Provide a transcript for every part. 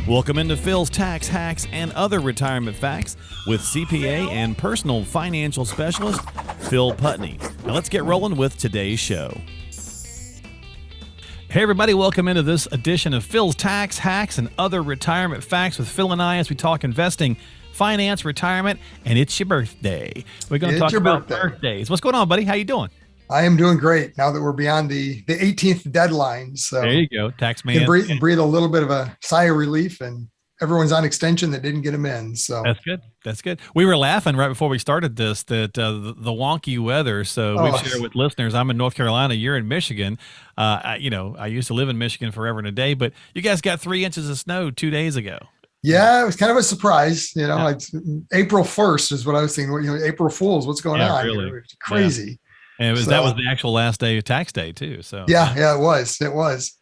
Welcome into Phil's Tax Hacks and Other Retirement Facts with CPA and personal financial specialist Phil Putney. Now let's get rolling with today's show. Hey everybody, welcome into this edition of Phil's Tax Hacks and Other Retirement Facts with Phil and I as we talk investing, finance, retirement, and it's your birthday. We're going to talk about birthdays. What's going on, buddy? How you doing? I am doing great now that we're beyond the 18th deadline. So there you go, tax man. Can breathe a little bit of a sigh of relief, and everyone's on extension that didn't get them in. So that's good. That's good. We were laughing right before we started this that the wonky weather. So we share with listeners. I'm in North Carolina. You're in Michigan. I used to live in Michigan forever and a day, but you guys got 3 inches of snow 2 days ago. Yeah, it was kind of a surprise. It's April 1st is what I was thinking. April Fools. What's going on? Really. It was crazy. Yeah. And that was the actual last day of tax day too. So yeah, it was.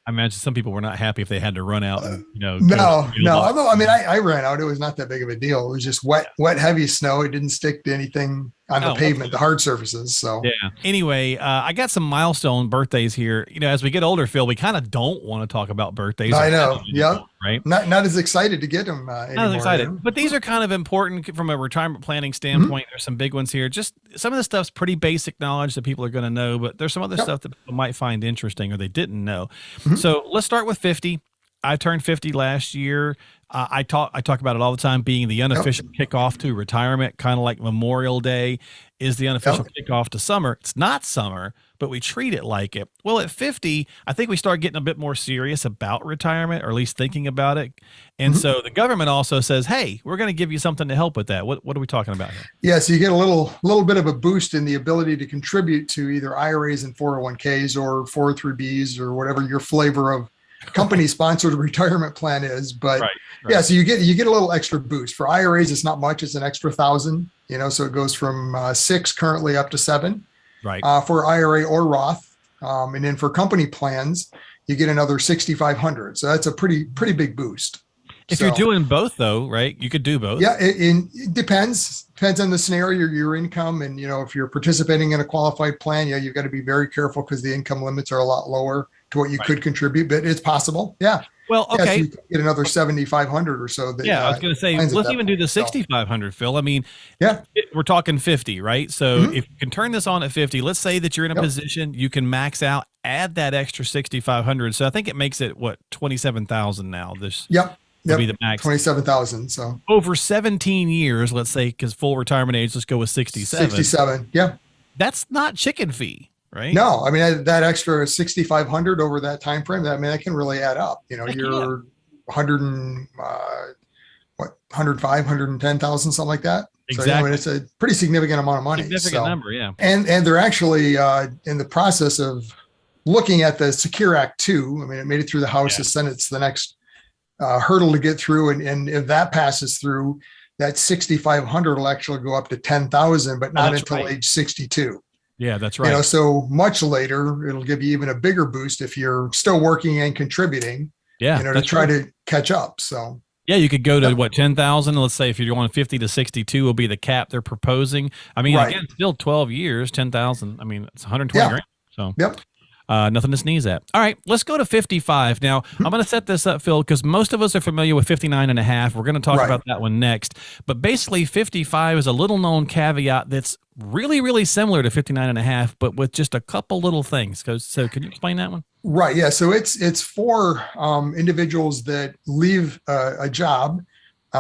I imagine some people were not happy if they had to run out. No. Although I ran out, it was not that big of a deal. It was just wet, heavy snow. It didn't stick to anything on the pavement, the hard surfaces. So yeah. Anyway, I got some milestone birthdays here. As we get older, Phil, we kind of don't want to talk about birthdays. I know. Yeah. Right. Not as excited to get them anymore. Not as excited, but these are kind of important from a retirement planning standpoint. There's some big ones here. Just some of the stuff's pretty basic knowledge that people are going to know, but there's some other stuff that people might find interesting or they didn't know. So let's start with 50. I turned 50 last year. I talk about it all the time, being the unofficial kickoff to retirement, kind of like Memorial Day is the unofficial kickoff to summer. It's not summer, but we treat it like it. Well, at 50, I think we start getting a bit more serious about retirement, or at least thinking about it. And so the government also says, hey, we're going to give you something to help with that. What are we talking about here? Yeah, so you get a little bit of a boost in the ability to contribute to either IRAs and 401ks or 403bs or whatever your flavor of company-sponsored retirement plan is. But yeah, so you get a little extra boost. For IRAs, it's not much. It's an extra $1,000, so it goes from 6 currently up to 7 for IRA or Roth. And then for company plans, you get another 6,500. So that's a pretty big boost. If you're doing both though, right? You could do both. Yeah. It depends on the scenario, your income. And, if you're participating in a qualified plan, you've got to be very careful because the income limits are a lot lower to what you could contribute, but it's possible. Yeah. Well, okay. So you get another 7,500 or so. I was going to say, let's even do the 6,500, Phil. I mean, we're talking 50, right? So if you can turn this on at 50, let's say that you're in a position you can max out, add that extra 6,500. So I think it makes it 27,000 now. This would be the max. 27,000. So over 17 years, let's say, because full retirement age, let's go with 67. 67. Yeah. That's not chicken fee. Right? No, I mean, that extra 6,500 over that time frame, that can really add up. You're 100 and 105, 110,000, something like that. Exactly. So, it's a pretty significant amount of money. Significant number, yeah. And they're actually in the process of looking at the Secure Act 2. I mean, it made it through the House. The Senate's the next hurdle to get through. And if that passes through, that 6,500 will actually go up to 10,000, but not until age 62. Yeah, that's right. So much later, it'll give you even a bigger boost if you're still working and contributing. Yeah, to try to catch up. So yeah, you could go to 10,000. Let's say if you're going 50 to 62 will be the cap they're proposing. I mean, again, still 12 years, 10,000. I mean, it's 120 grand. So nothing to sneeze at. All right, let's go to 55. Now, I'm going to set this up, Phil, because most of us are familiar with 59 and a half. We're going to talk about that one next. But basically, 55 is a little known caveat that's really, really similar to 59 and a half, but with just a couple little things. So can you explain that one? Right. Yeah. So it's for individuals that leave a job.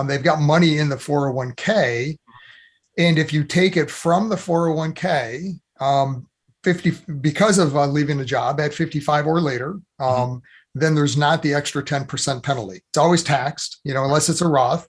They've got money in the 401k. And if you take it from the 401k, 50 because of leaving a job at 55 or later, then there's not the extra 10% penalty. It's always taxed, unless it's a Roth.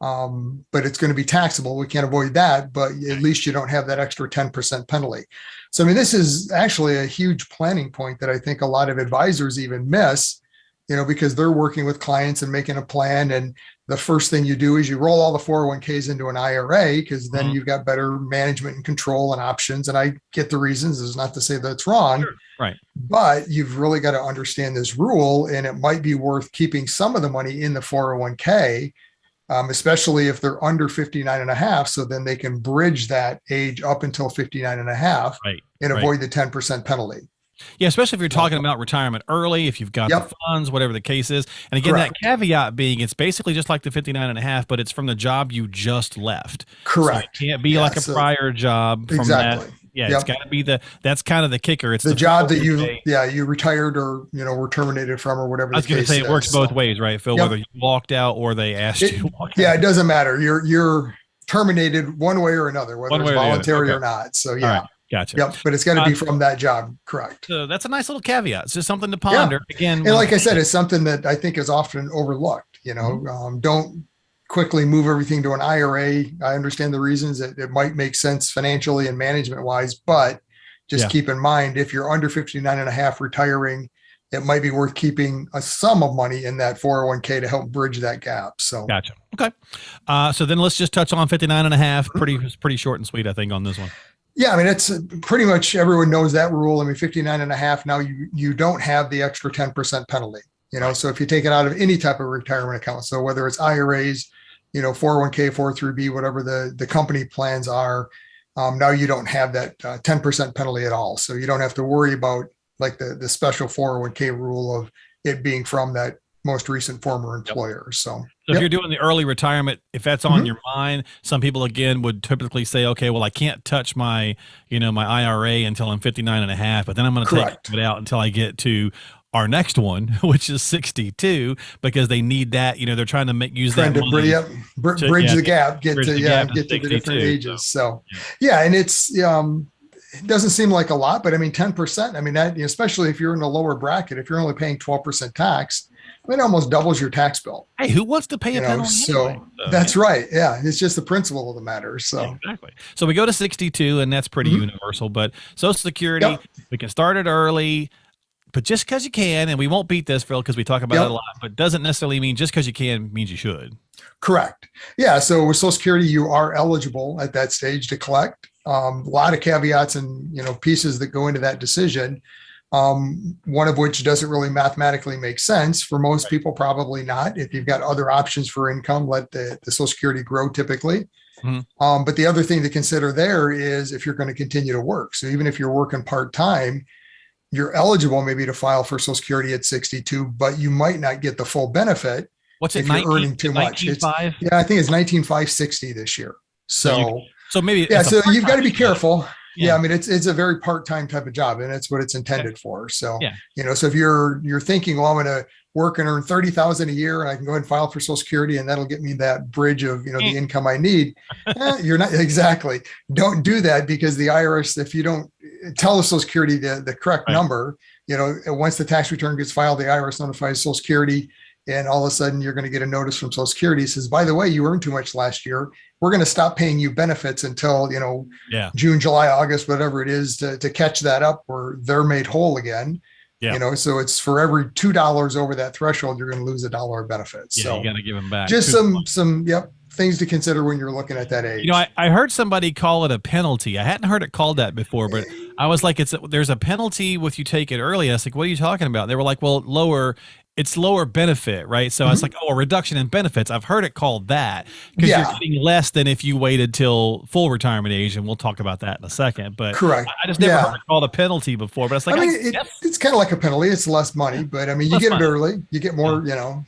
But it's going to be taxable. We can't avoid that, but at least you don't have that extra 10% penalty. So, I mean, this is actually a huge planning point that I think a lot of advisors even miss, because they're working with clients and making a plan. And the first thing you do is you roll all the 401ks into an IRA, because then you've got better management and control and options. And I get the reasons. It's not to say that it's wrong, right? But you've really got to understand this rule, and it might be worth keeping some of the money in the 401k. Especially if they're under 59 and a half. So then they can bridge that age up until 59 and a half and avoid the 10% penalty. Yeah, especially if you're talking about retirement early, if you've got the Yep. funds, whatever the case is. And again, that Correct. caveat being it's basically just like the 59 and a half, but it's from the job you just left. So it Correct. can't be Yeah. like a So prior job from that. exactly. Yeah, it's Yep. got to be that's kind of the kicker. It's The the job that 401k. you retired or, were terminated from or whatever I the was going to case say it works is. both So, ways, right, Phil? yep. Whether you walked out or they asked you to walk Yeah. out. It doesn't matter. You're terminated one way or another, whether One it's way or the other. voluntary Okay. or not. So All yeah. right. Gotcha. Yep. But it's got to be from that job. Correct. So that's a nice little caveat. It's just something to Yeah. ponder. Again, And like I said, it's something that I think is often overlooked. Don't quickly move everything to an IRA. I understand the reasons that it might make sense financially and management wise, but just keep in mind, if you're under 59 and a half retiring, it might be worth keeping a sum of money in that 401k to help bridge that gap. So gotcha. Okay. So then let's just touch on 59 and a half. Pretty short and sweet, I think, on this one. yeah, I mean, it's pretty much everyone knows that rule. I mean, 59 and a half, now you don't have the extra 10% penalty, so if you take it out of any type of retirement account, so whether it's IRAs, 401k, 403b, whatever the company plans are, now you don't have that 10% penalty at all. So you don't have to worry about like the special 401k rule of it being from that most recent former employer. So if you're doing the early retirement, if that's on your mind, some people again would typically say, okay, well, I can't touch my IRA until I'm 59 and a half, but then I'm going to take it out until I get to our next one, which is 62, because they need that, they're trying to use that money bridge the gap, get to the different ages. So and it's, it doesn't seem like a lot, but I mean, 10%, I mean, that, especially if you're in a lower bracket, if you're only paying 12% tax, it almost doubles your tax bill. Hey, who wants to pay a penalty? So that's right. Yeah. It's just the principle of the matter. So exactly. So we go to 62 and that's pretty universal, but Social Security, we can start it early, but just because you can, and we won't beat this, Phil, because we talk about it a lot, but doesn't necessarily mean just because you can means you should. Correct. Yeah. So with Social Security, you are eligible at that stage to collect. A lot of caveats and, pieces that go into that decision. One of which doesn't really mathematically make sense for most people, probably not. If you've got other options for income, let the Social Security grow typically. But the other thing to consider there is if you're going to continue to work. So even if you're working part-time, you're eligible maybe to file for Social Security at 62, but you might not get the full benefit. What's it, if you're earning too much? I think it's 19,560 this year. So maybe so you've got to be careful. Yeah. I mean, it's a very part-time type of job, and it's what it's intended for. So, so if you're thinking, well, I'm going to work and earn 30,000 a year and I can go ahead and file for Social Security and that'll get me that bridge of, the income I need. You're not exactly. Don't do that, because the IRS, if you don't tell the Social Security the correct number, once the tax return gets filed, the IRS notifies Social Security, and all of a sudden you're going to get a notice from Social Security. It says, by the way, you earned too much last year. We're going to stop paying you benefits until, June, July, August, whatever it is, to catch that up, where they're made whole again. So it's for every $2 over that threshold, you're going to lose $1 of benefits. So you got to give them back. Just some things to consider when you're looking at that age. I heard somebody call it a penalty. I hadn't heard it called that before, but I was like, there's a penalty with you take it early. I was like, what are you talking about? They were like, well, it's lower benefit, right? So I was like, a reduction in benefits. I've heard it called that, because you're getting less than if you waited till full retirement age, and we'll talk about that in a second. But correct. I just never heard it called a penalty before. But it's like, it's kind of like a penalty. It's less money, but I mean, you get it early, you get more.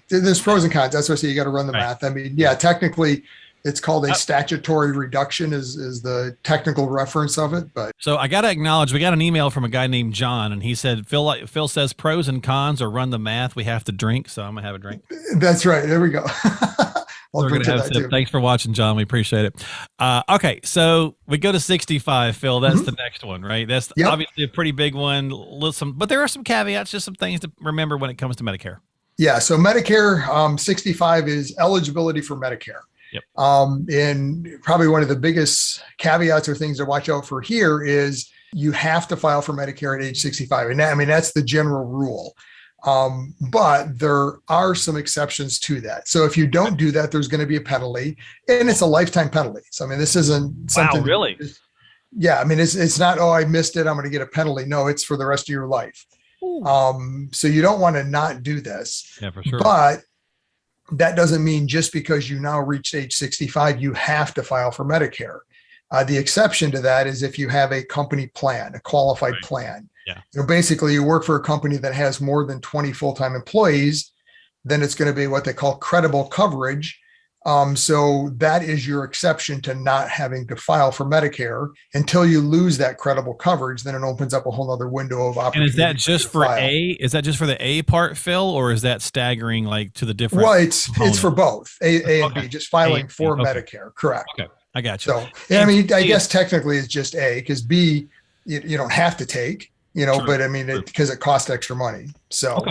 There's pros and cons. That's why I say you got to run the math. I mean, technically, it's called a statutory reduction is the technical reference of it. But so I got to acknowledge, we got an email from a guy named John, and he said, Phil says pros and cons, or run the math. We have to drink. So I'm going to have a drink. That's right. There we go. We're going to have a sip. Thanks for watching, John. We appreciate it. Okay. So we go to 65, Phil. That's the next one, right? That's obviously a pretty big one. But there are some caveats, just some things to remember when it comes to Medicare. Yeah. So Medicare, 65 is eligibility for Medicare. Yep. And probably one of the biggest caveats or things to watch out for here is you have to file for Medicare at age 65. And that's the general rule. But there are some exceptions to that. So if you don't do that, there's going to be a penalty, and it's a lifetime penalty. So, this isn't something. Wow, really? It's not, I missed it, I'm going to get a penalty. No, it's for the rest of your life. So you don't want to not do this. Yeah, for sure. But that doesn't mean just because you now reached age 65, you have to file for Medicare. The exception to that is if you have a company plan, a qualified plan. Yeah. Basically you work for a company that has more than 20 full-time employees, then it's going to be what they call credible coverage. So that is your exception to not having to file for Medicare until you lose that credible coverage. Then it opens up a whole other window of opportunity. And is that just for file. Is that just for the A part, Phil, or is that staggering like to the different? Well, it's for both A and B, just filing for okay. Medicare. Correct. Okay, I got you. So, I mean, I guess technically it's just A, because B, you don't have to take. True. But I mean, because it costs extra money. So,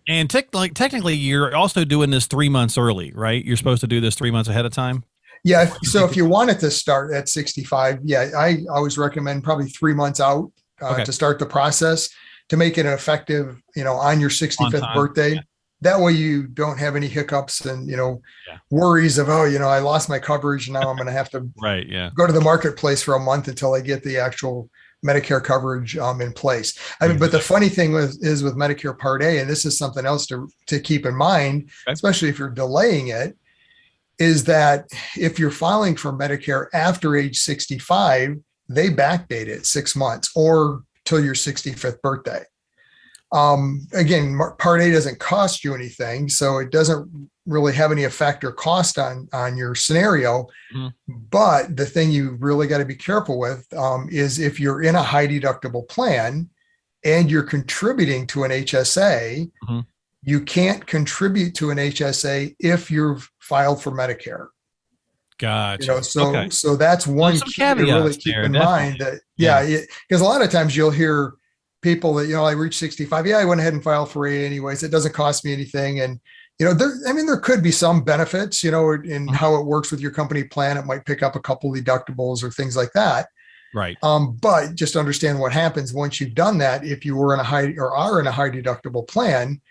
and technically, you're also doing this 3 months early, right? You're supposed to do this 3 months ahead of time. Yeah. So if you wanted to start at 65, I always recommend probably 3 months out to start the process to make it effective, on your 65th birthday. Yeah. That way you don't have any hiccups and, worries of, I lost my coverage. And now I'm going to have to go to the marketplace for a month until I get the actual Medicare coverage in place. I mean, but the funny thing is with Medicare Part A, and this is something else to keep in mind, especially if you're delaying it, is that if you're filing for Medicare after age 65, they backdate it 6 months or till your 65th birthday. Again, Part A doesn't cost you anything, so it doesn't really have any effect or cost on your scenario. But the thing you really got to be careful with is if you're in a high deductible plan and you're contributing to an HSA, you can't contribute to an HSA if you've filed for Medicare. Gotcha. So that's one key to really keep in mind. That because a lot of times you'll hear people that I reached 65. I went ahead and filed for A anyways. It doesn't cost me anything, and there could be some benefits, in how it works with your company plan. It might pick up a couple deductibles or things like that. Right. But just understand what happens once you've done that. If you were in a high or are in a high deductible plan,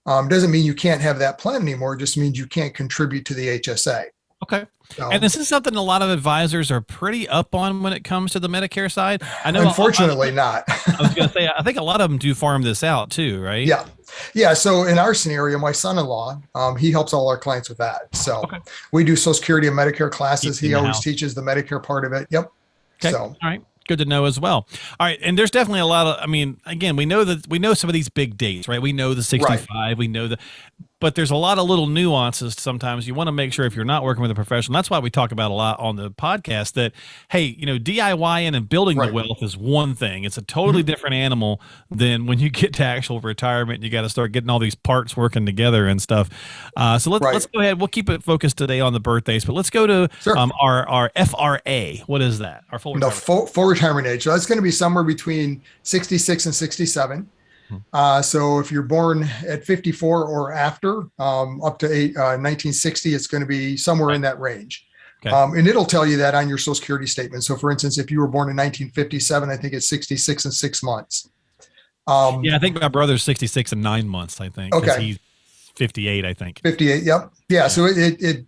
doesn't mean you can't have that plan anymore. It just means you can't contribute to the HSA. Okay. And this is something a lot of advisors are pretty up on when it comes to the Medicare side. I know. Unfortunately not. I was going to say, I think a lot of them do farm this out too, right? Yeah. Yeah. So in our scenario, my son-in-law, he helps all our clients with that. So we do Social Security and Medicare classes. He always teaches the Medicare part of it. Yep. Okay. So. All right. Good to know as well. All right. And there's definitely a lot of, again, we know some of these big dates, right? We know the 65, we know but there's a lot of little nuances. Sometimes you want to make sure if you're not working with a professional, that's why we talk about a lot on the podcast that, hey, DIYing and building the wealth is one thing. It's a totally different animal than when you get to actual retirement and you got to start getting all these parts working together and stuff. So let's go ahead. We'll keep it focused today on the birthdays, but let's go to our FRA. What is that? Our full retirement. Full retirement age. So that's going to be somewhere between 66 and 67. So if you're born at 54 or after, up to 1960, it's going to be somewhere in that range. Okay. And it'll tell you that on your Social Security statement. So for instance, if you were born in 1957, I think it's 66 and 6 months. I think my brother's 66 and 9 months, I think. Okay. He's 58, I think. 58. Yep. Yeah. So it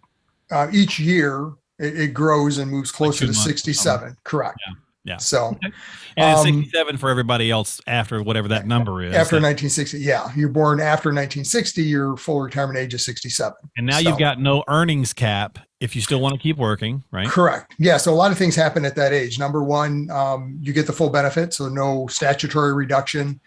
each year it grows and moves closer to 67. Correct. Yeah. So, and it's 67 for everybody else after whatever that number is. After 1960. Yeah. You're born after 1960, your full retirement age is 67. And now you've got no earnings cap if you still want to keep working, right? Correct. Yeah. So a lot of things happen at that age. Number one, you get the full benefit. So no statutory reduction.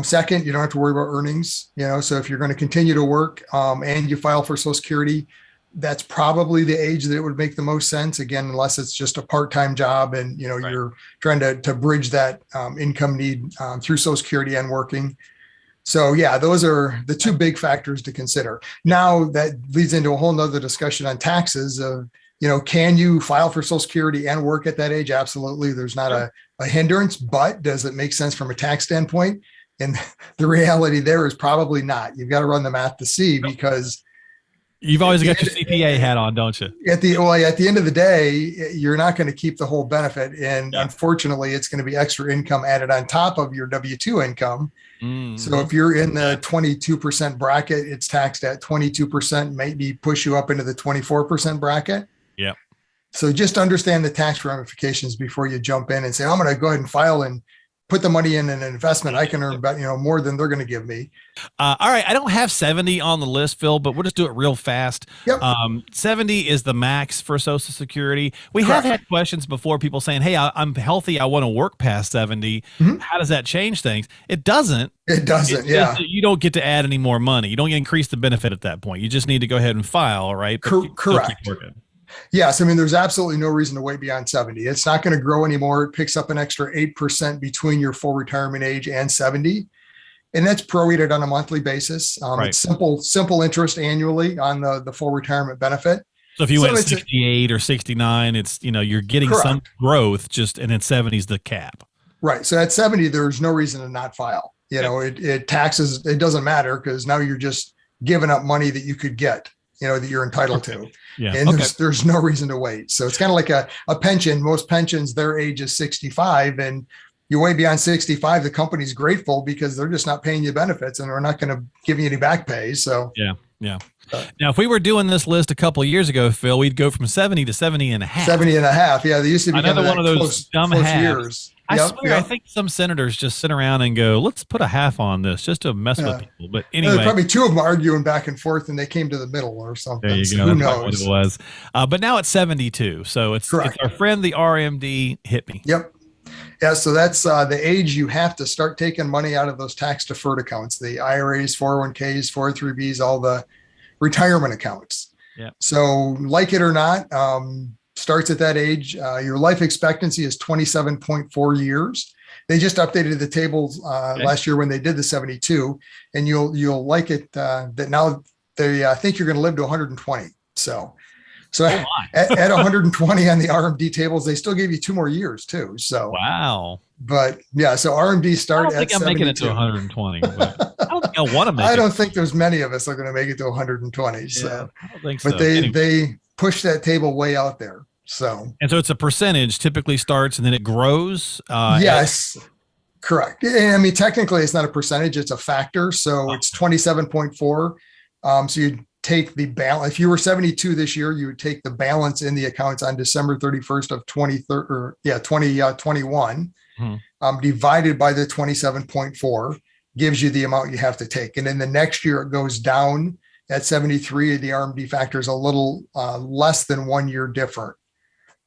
Second, you don't have to worry about earnings, so if you're going to continue to work and you file for Social Security, that's probably the age that it would make the most sense. Again, unless it's just a part-time job and, you're trying to bridge that income need through Social Security and working. So yeah, those are the two big factors to consider. Now that leads into a whole nother discussion on taxes of, can you file for Social Security and work at that age? Absolutely. There's not a hindrance, but does it make sense from a tax standpoint? And the reality there is probably not. You've got to run the math to see, because you've always got your CPA hat on, don't you? At the end of the day, you're not going to keep the whole benefit. And unfortunately, it's going to be extra income added on top of your W-2 income. So if you're in the 22% bracket, it's taxed at 22%, maybe push you up into the 24% bracket. Yeah. So just understand the tax ramifications before you jump in and say, I'm going to go ahead and file in put the money in an investment, I can earn about, more than they're going to give me. All right. I don't have 70 on the list, Phil, but we'll just do it real fast. Yep. 70 is the max for Social Security. We Correct. have had questions before, people saying, hey, I'm healthy. I want to work past 70. How does that change things? It doesn't. It doesn't. Yeah. You don't get to add any more money. You don't increase the benefit at that point. You just need to go ahead and file, right? Correct. Yes. I mean, there's absolutely no reason to wait beyond 70. It's not going to grow anymore. It picks up an extra 8% between your full retirement age and 70. And that's prorated on a monthly basis. It's simple interest annually on the full retirement benefit. So if you went 68 or 69, it's, you're getting some growth and then 70 is the cap. Right. So at 70, there's no reason to not file. It taxes, it doesn't matter because now you're just giving up money that you could get, that you're entitled to. Yeah. And there's no reason to wait. So it's kind of like a pension. Most pensions, their age is 65, and you wait beyond 65, the company's grateful because they're just not paying you benefits and they're not going to give you any back pay. So yeah. Now, if we were doing this list a couple of years ago, Phil, we'd go from 70 to 70 and a half. 70 and a half. Yeah. They used to be another one of those dumb years. I swear, I think some senators just sit around and go, let's put a half on this just to mess with people. But anyway. There's probably two of them arguing back and forth and they came to the middle or something. There you go. Who That's knows? what it was. But now it's 72. So it's our friend, the RMD, hit me. Yep. Yeah. So that's the age you have to start taking money out of those tax deferred accounts, the IRAs, 401ks, 403bs, all the retirement accounts. Yeah. So like it or not, starts at that age. Your life expectancy is 27.4 years. They just updated the tables last year when they did the 72, and you'll like it that now they think you're going to live to 120. So at 120 on the RMD tables, they still gave you 2 more years too. So wow. But yeah, so RMD start I don't think at I'm 72. making it to 120. But I don't think I want to make it. I don't think there's many of us are going to make it to 120. So I don't think so. But they push that table way out there. So it's a percentage, typically starts and then it grows. Yes, correct. I mean, technically it's not a percentage, it's a factor. So it's 27.4. So you take the balance. If you were 72 this year, you would take the balance in the accounts on December 31st of 2021, divided by the 27.4 gives you the amount you have to take. And then the next year it goes down at 73. The RMD factor is a little less than 1 year different.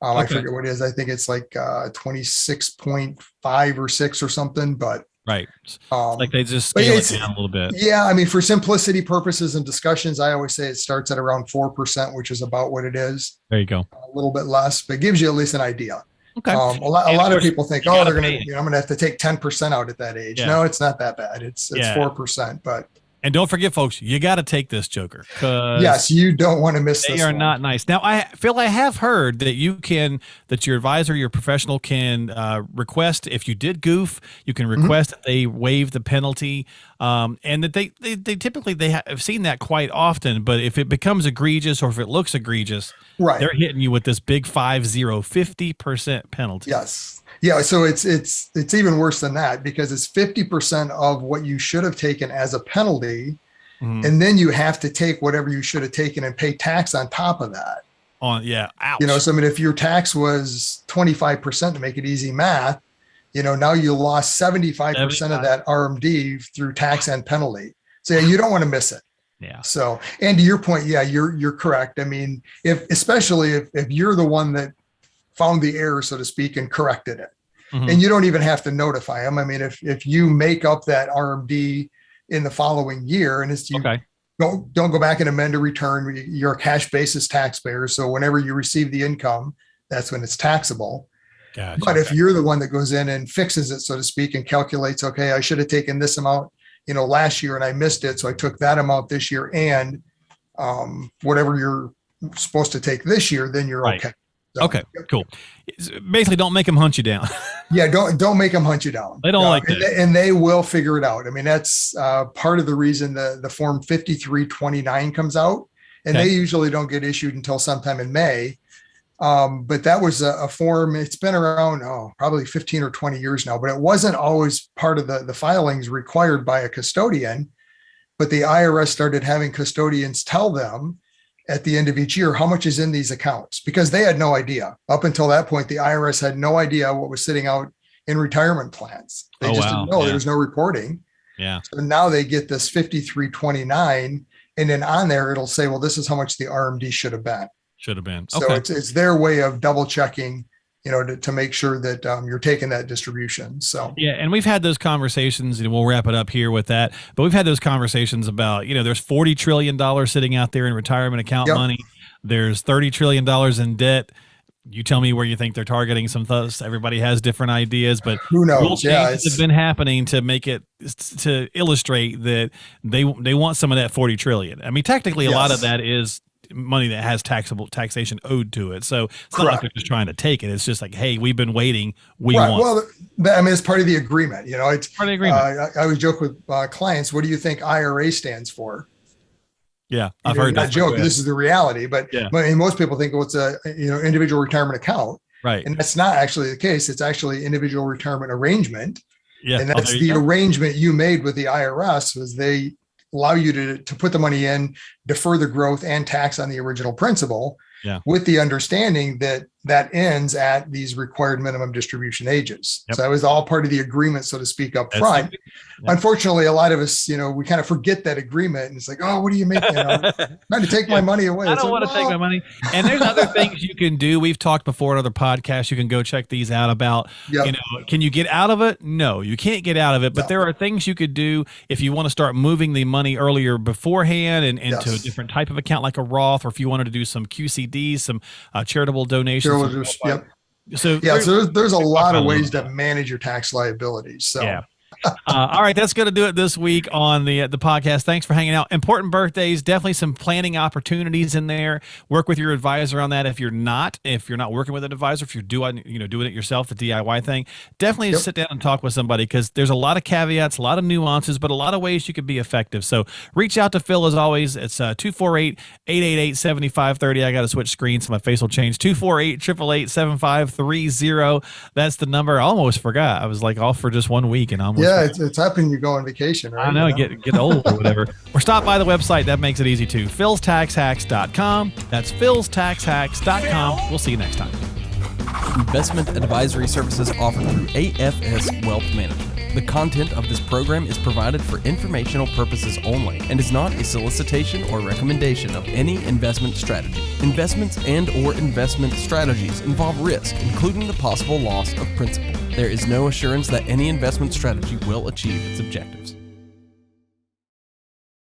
I forget what it is. I think it's like 26.5 or 6 or something, but right. Like they just scale it down a little bit. Yeah. I mean, for simplicity purposes and discussions, I always say it starts at around 4%, which is about what it is. There you go. A little bit less, but it gives you at least an idea. Okay. A lot of people think, they're going to, I'm going to have to take 10% out at that age. Yeah. No, it's not that bad. It's 4%, but. And don't forget, folks, you got to take this joker. Yes, you don't want to miss this. They are not nice. Now, I have heard that that your advisor, your professional can request, if you did goof, you can request that they waive the penalty. And that they typically, they have seen that quite often, but if it becomes egregious or if it looks egregious, they're hitting you with this big 50% penalty. Yes. Yeah, so it's even worse than that because it's 50% of what you should have taken as a penalty, and then you have to take whatever you should have taken and pay tax on top of that. Ouch. So I mean, if your tax was 25% to make it easy math, now you lost 75% of that RMD through tax and penalty. So you don't want to miss it. Yeah. So, and to your point, you're correct. I mean, especially if you're the one that found the error, so to speak, and corrected it. And you don't even have to notify them. I mean, if you make up that RMD in the following year and don't go back and amend a return, you're a cash basis taxpayer. So whenever you receive the income, that's when it's taxable. Gotcha. But if you're the one that goes in and fixes it, so to speak, and calculates, okay, I should have taken this amount, last year and I missed it. So I took that amount this year and whatever you're supposed to take this year, then you're okay. So, okay, cool. Basically, don't make them hunt you down. Yeah, don't make them hunt you down. They don't like that. And they will figure it out. I mean, that's part of the reason the form 5329 comes out, and they usually don't get issued until sometime in May. But that was a form, it's been around, probably 15 or 20 years now, but it wasn't always part of the filings required by a custodian. But the IRS started having custodians tell them at the end of each year how much is in these accounts, because they had no idea. Up until that point, the IRS had no idea what was sitting out in retirement plans. They Oh, just wow. didn't know. Yeah. There was no reporting. Yeah. So now they get this 5329, and then on there it'll say, well, this is how much the RMD should have been. Should have been. So Okay. it's their way of double checking, to make sure that you're taking that distribution. So Yeah, and we've had those conversations, and we'll wrap it up here with that. But we've had those conversations about, there's $40 trillion sitting out there in retirement account money. There's $30 trillion in debt. You tell me where you think they're targeting some thoughts. Everybody has different ideas, but who knows? Rule changes have been happening to make it, to illustrate that they want some of that 40 trillion. I mean, technically, a lot of that is money that has taxation owed to it. So it's not like they're just trying to take it. It's just like, hey, we've been waiting. We want. Well, it's part of the agreement. It's part of the agreement. I always joke with clients, what do you think IRA stands for? Yeah, I've heard that joke. This is the reality, but most people think, well, it's a individual retirement account, right? And that's not actually the case. It's actually individual retirement arrangement, and that's the arrangement you made with the IRS. Was they allow you to put the money in, defer the growth and tax on the original principal, with the understanding that ends at these required minimum distribution ages. So that was all part of the agreement, so to speak, up front. Unfortunately, a lot of us, we kind of forget that agreement, and it's like, oh, what do you make? Trying to take my money away. I don't want to take my money. And there's other things you can do. We've talked before in other podcasts. You can go check these out about, can you get out of it? No, you can't get out of it. But there are things you could do if you want to start moving the money earlier beforehand and into a different type of account like a Roth, or if you wanted to do some QCDs, some charitable donations. So there's a lot of ways to manage your tax liabilities. So all right, that's going to do it this week on the podcast. Thanks for hanging out. Important birthdays, definitely some planning opportunities in there. Work with your advisor on that. If you're not working with an advisor, if you're doing it yourself, the DIY thing, definitely sit down and talk with somebody, because there's a lot of caveats, a lot of nuances, but a lot of ways you could be effective. So reach out to Phil as always. It's 248-888-7530. I got to switch screens, so my face will change. 248-888-7530. That's the number. I almost forgot. I was like off for just 1 week, and almost. Yeah, it's happening. You go on vacation, right? I know, get old or whatever. Or stop by the website. That makes it easy too. philstaxhacks.com. That's philstaxhacks.com. We'll see you next time. Investment advisory services offered through AFS Wealth Management. The content of this program is provided for informational purposes only and is not a solicitation or recommendation of any investment strategy. Investments and/or investment strategies involve risk, including the possible loss of principal. There is no assurance that any investment strategy will achieve its objective.